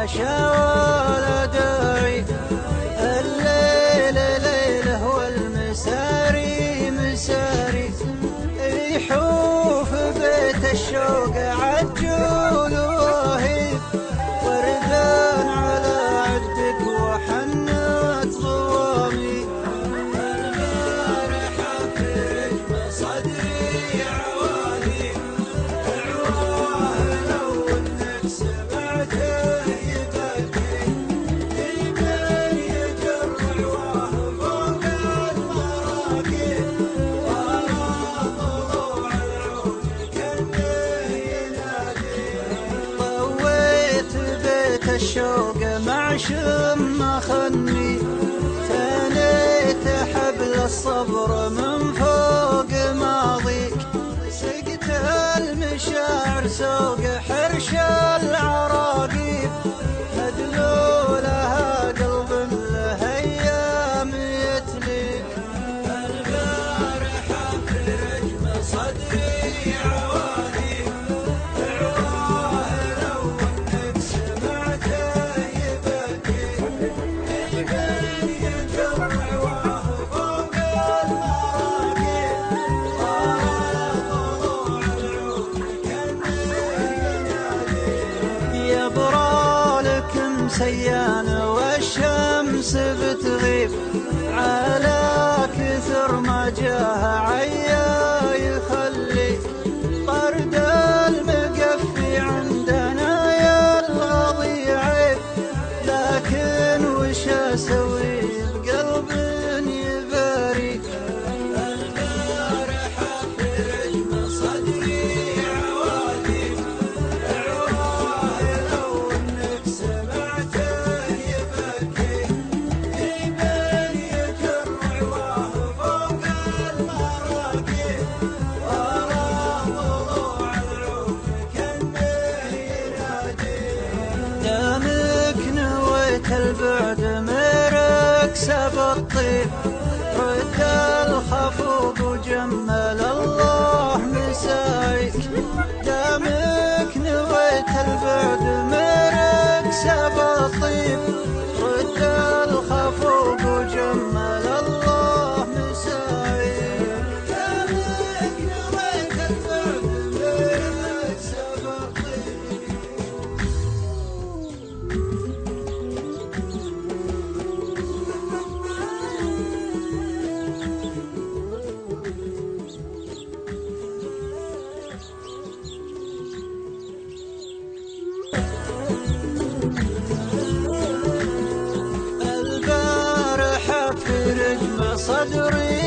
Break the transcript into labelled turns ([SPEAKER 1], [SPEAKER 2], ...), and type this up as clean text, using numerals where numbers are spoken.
[SPEAKER 1] الحاشا ولا داعي. الليل ليله والمساري مساري، يحوف بيت الشوق عجول وهيب، وردان على عدك وحنت ضوامي. البارحة في رجم صدري عوالي، عواه لو انك سمعته يبكي، يبين يجر عواه فوق المراكب، ورا طلوع العود كنه ينادي. طويت بيت الشوق مع شم خني، ثنيت حبل الصبر من فوق ماضيك، سقت المشاعر سوق حرش العراقيب، مدلولها قلب له ايام يتليك. البارحة في رجم صدري عوالي، عواه لو انك سمعته يبكي، يبين يجر عواه فوق المراكب، ورا طلوع العود كنه ينادي. يبرالك مسيان والشمس بتغيب، على كثر ما جاه عيا يخلي، طرد المقفي عندنا يلغضي عيب، لكن وش اسوي بقلب يباري. البارحة في رجم صدري عوالي، عواه لو انك سمعته يبكي، يبين يجر عواه فوق المراكب، ورا طلوع العود كنه ينادي. دامك نويت البعد مركسب الطيب، رد الخفوق وجمل الله مسايك. دامك نويت البعد مركسب الطيب، رد الخفوق وجمل الله مسايك. دامك نويت البعد مركسب الطيب. البارحة في رجم صدري